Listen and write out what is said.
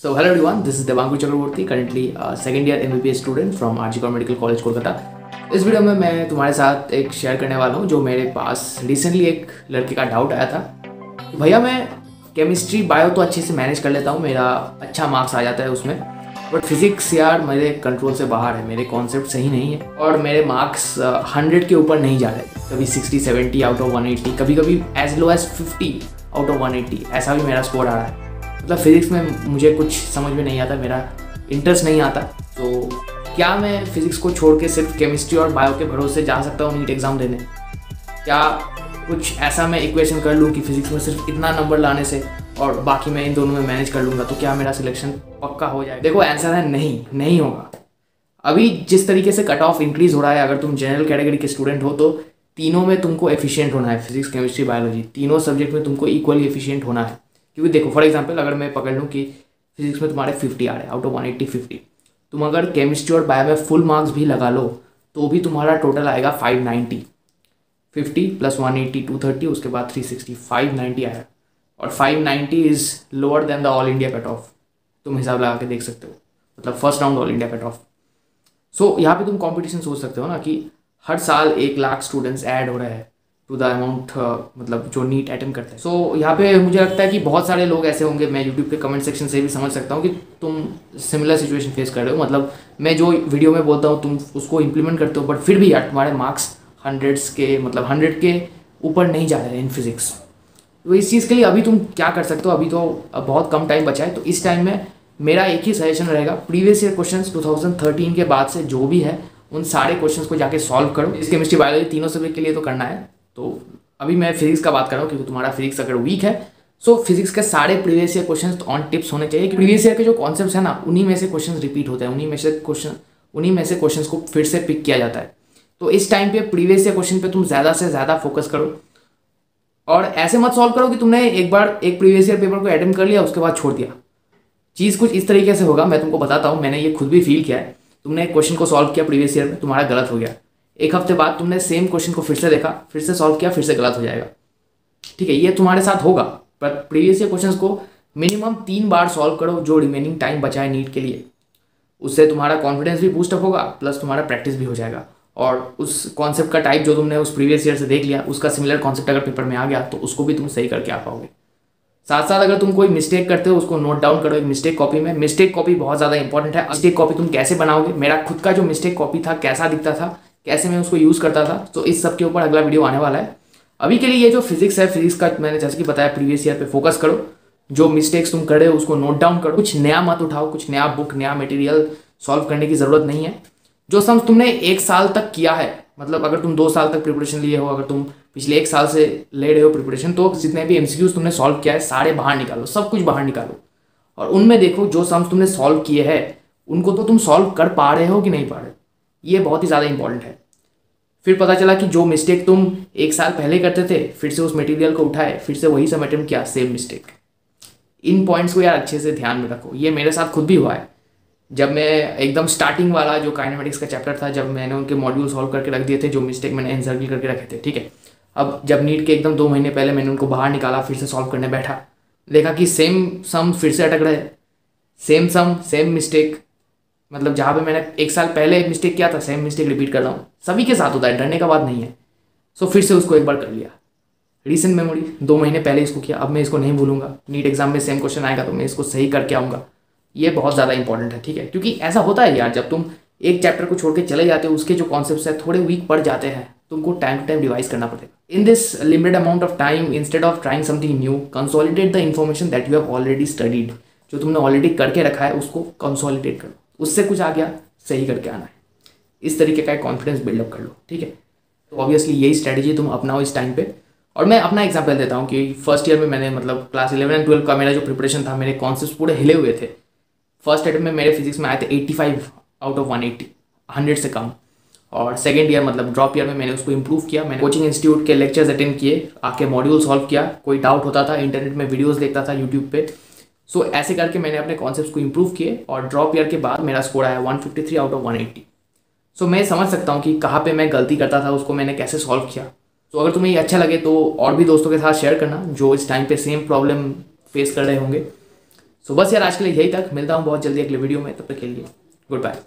So hello everyone, this is Devanku Chakraborty, currently second year MBBS student from RG Kar Medical College Kolkata. इस video में मैं तुम्हारे साथ एक शेयर करने वाला हूँ जो मेरे पास रिसेंटली एक लड़के का डाउट आया था। भैया मैं केमिस्ट्री बायो तो अच्छे से मैनेज कर लेता हूँ, मेरा अच्छा मार्क्स आ जाता है उसमें, बट फिजिक्स यार मेरे कंट्रोल से बाहर है, मेरे कॉन्सेप्ट सही नहीं है और मेरे मार्क्स 100 के ऊपर नहीं जा रहे। कभी 60 70 आउट ऑफ 180, कभी कभी as low as 50 out of 180, ऐसा भी मेरा स्कोर आ रहा है। मतलब फिज़िक्स में मुझे कुछ समझ में नहीं आता, मेरा इंटरेस्ट नहीं आता। तो क्या मैं फिज़िक्स को छोड़ के सिर्फ केमिस्ट्री और बायो के भरोसे जा सकता हूँ नीट एग्ज़ाम देने? क्या कुछ ऐसा मैं इक्वेशन कर लूँ कि फिज़िक्स में सिर्फ इतना नंबर लाने से और बाकी मैं इन दोनों में मैनेज कर लूँगा तो क्या मेरा सिलेक्शन पक्का हो जाए? देखो आंसर है नहीं होगा। अभी जिस तरीके से कट ऑफ इंक्रीज़ हो रहा है, अगर तुम जनरल कैटेगरी के स्टूडेंट हो तो तीनों में तुमको एफिशिएंट होना है। फिजिक्स केमिस्ट्री बायोलॉजी तीनों सब्जेक्ट में तुमको इक्वली एफिशिएंट होना है। क्योंकि देखो फॉर एग्जांपल अगर मैं पकड़ लूँ कि फिजिक्स में तुम्हारे 50 आ रहे हैं आउट ऑफ 180 50, तुम अगर केमिस्ट्री और बायो में फुल मार्क्स भी लगा लो तो भी तुम्हारा टोटल आएगा 590। 50 प्लस 180 230, उसके बाद 360, 590 आया। और 590 is lower than the all India cut off. तुम हिसाब लगा के देख सकते हो, मतलब first round all India cut off. So यहाँ पे तुम कंपटीशन सोच सकते हो ना कि हर साल 1 लाख स्टूडेंट्स ऐड हो रहे हैं टू द अमाउंट, मतलब जो नीट अटेम्प्ट करते हैं। सो यहाँ पे मुझे लगता है कि बहुत सारे लोग ऐसे होंगे, मैं यूट्यूब के कमेंट सेक्शन से भी समझ सकता हूँ कि तुम सिमिलर सिचुएशन फेस कर रहे हो। मतलब मैं जो वीडियो में बोलता हूँ तुम उसको इम्प्लीमेंट करते हो, बट फिर भी यार तुम्हारे मार्क्स 100 के ऊपर नहीं जा रहे हैं इन फिजिक्स। तो इस चीज़ के लिए अभी तुम क्या कर सकते हो? अभी तो बहुत कम टाइम बचा है, तो इस टाइम में मेरा एक ही सजेशन रहेगा, प्रीवियस ईयर क्वेश्चंस 2013 के बाद से जो भी है उन सारे क्वेश्चंस को जाके सॉल्व करो। इस केमिस्ट्री बायोलॉजी तीनों सब्जेक्ट के लिए तो करना है। तो अभी मैं फिजिक्स का बात कर रहा हूँ क्योंकि तुम्हारा फिजिक्स अगर वीक है सो फिजिक्स के सारे previous year questions on tips होने चाहिए कि प्रीवियस ईयर के जो कॉन्सेप्ट्स है ना उन्हीं में से क्वेश्चंस रिपीट होते हैं, उन्हीं में से क्वेश्चंस को फिर से पिक किया जाता है। तो इस टाइम पे प्रीवियस ईयर क्वेश्चन पे तुम ज़्यादा से ज़्यादा फोकस करो और ऐसे मत सॉल्व करो कि तुमने एक बार एक प्रीवियस ईयर पेपर को अटेम्प्ट कर लिया उसके बाद छोड़ दिया। चीज़ कुछ इस तरीके से होगा, मैं तुमको बताता हूँ, मैंने ये खुद भी फील किया है। तुमने एक क्वेश्चन को सॉल्व किया प्रीवियस ईयर में, तुम्हारा गलत हो गया, एक हफ्ते बाद तुमने सेम क्वेश्चन को फिर से देखा, फिर से सॉल्व किया, फिर से गलत हो जाएगा। ठीक है, ये तुम्हारे साथ होगा, पर प्रीवियस ईयर क्वेश्चंस को मिनिमम 3 बार सॉल्व करो जो रिमेनिंग टाइम बचा है नीट के लिए। उससे तुम्हारा कॉन्फिडेंस भी बूस्टअप होगा, प्लस तुम्हारा प्रैक्टिस भी हो जाएगा और उस कॉन्सेप्ट का टाइप जो तुमने उस प्रीवियस ईयर से देख लिया उसका सिमिलर कॉन्सेप्ट अगर पेपर में आ गया तो उसको भी तुम सही करके आ पाओगे। साथ साथ अगर तुम कोई मिस्टेक करते हो उसको नोट डाउन करो एक मिस्टेक कॉपी में। मिस्टेक कॉपी बहुत ज़्यादा इंपॉर्टेंट है। मिस्टेक कॉपी तुम कैसे बनाओगे, मेरा खुद का जो मिस्टेक कॉपी था कैसा दिखता था, कैसे मैं उसको यूज़ करता था, तो इस सब के ऊपर अगला वीडियो आने वाला है। अभी के लिए ये जो फिजिक्स है, फिजिक्स का मैंने जैसे कि बताया प्रीवियस ईयर पे फोकस करो, जो मिस्टेक्स तुम कर रहे हो उसको नोट डाउन करो, कुछ नया मत उठाओ, कुछ नया बुक नया मटेरियल सॉल्व करने की ज़रूरत नहीं है। जो सम्स तुमने 1 साल तक किया है, मतलब अगर तुम 2 साल तक प्रिपरेशन लिए हो, अगर तुम पिछले 1 साल से ले रहे हो प्रिपरेशन, तो जितने भी एमसीक्यूज तुमने सॉल्व किया है सारे बाहर निकालो, सब कुछ बाहर निकालो और उनमें देखो जो सम्स तुमने सॉल्व किए हैं उनको तो तुम सॉल्व कर पा रहे हो कि नहीं पा रहे। ये बहुत ही ज़्यादा इंपॉर्टेंट है। फिर पता चला कि जो मिस्टेक तुम 1 साल पहले करते थे फिर से उस मटेरियल को उठाए, फिर से वही सब अटेम्प्ट किया, सेम मिस्टेक। इन पॉइंट्स को यार अच्छे से ध्यान में रखो। ये मेरे साथ खुद भी हुआ है। जब मैं एकदम स्टार्टिंग वाला जो काइनेमेटिक्स का चैप्टर था, जब मैंने उनके मॉड्यूल सॉल्व करके रख दिए थे, जो मिस्टेक मैंने एनसर्कल करके रखे थे, ठीक है, अब जब नीट के एकदम 2 महीने पहले मैंने उनको बाहर निकाला, फिर से सॉल्व करने बैठा, देखा कि सेम सम फिर से अटक रहे, सेम सम सेम मिस्टेक। मतलब जहाँ पे मैंने 1 साल पहले एक मिस्टेक किया था सेम मिस्टेक रिपीट कर रहा हूँ। सभी के साथ होता है, डरने का बात नहीं है। सो फिर से उसको एक बार कर लिया, रीसेंट मेमोरी 2 महीने पहले इसको किया, अब मैं इसको नहीं भूलूंगा। नीट एग्जाम में सेम क्वेश्चन आएगा तो मैं इसको सही करके आऊँगा। ये बहुत ज़्यादा इंपॉर्टेंट है, ठीक है, क्योंकि ऐसा होता है यार, जब तुम एक चैप्टर को छोड़ के चले जाते हो उसके जो कॉन्सेप्ट्स है थोड़े वीक पड़ जाते हैं, तुमको टाइम टू टाइम रिवाइज करना पड़ेगा। In this limited amount of time, instead of trying something new, consolidate the information that you have already studied. जो तुमने ऑलरेडी करके रखा है उसको कंसोलिडेट करो, उससे कुछ आ गया सही करके आना है। इस तरीके का एक कॉन्फिडेंस बिल्डअप कर लो, ठीक है। तो ऑब्वियसली यही स्ट्रैटेजी तुम अपनाओ इस टाइम पे। और मैं अपना एग्जाम्पल देता हूँ कि फर्स्ट ईयर में मैंने, मतलब क्लास 11 एंड 12 का मेरा जो प्रिपरेशन था, मेरे कॉन्सेप्ट्स पूरे हिले हुए थे। फर्स्ट अटेम्प्ट में मेरे फिजिक्स में आए थे 85 आउट ऑफ 180, 100 से कम। और सेकेंड ईयर मतलब ड्रॉप ईयर में मैंने उसको इंप्रूव किया। मैंने कोचिंग इंस्टीट्यूट के लेक्चर्स अटेंड किए, आके मॉड्यूल सॉल्व किया, कोई डाउट होता था इंटरनेट में वीडियोस देखता था यूट्यूब पे। सो ऐसे करके मैंने अपने कॉन्सेप्ट्स को इंप्रूव किए और ड्रॉप ईयर के बाद मेरा स्कोर आया 153 आउट ऑफ 180। सो मैं समझ सकता हूँ कि कहाँ पे मैं गलती करता था, उसको मैंने कैसे सॉल्व किया। तो अगर तुम्हें ये अच्छा लगे तो और भी दोस्तों के साथ शेयर करना जो इस टाइम पे सेम प्रॉब्लम फेस कर रहे होंगे। सो बस यार आज के लिए यही तक, मिलता हूँ बहुत जल्दी अगले वीडियो में, तब तक के लिए गुड बाय।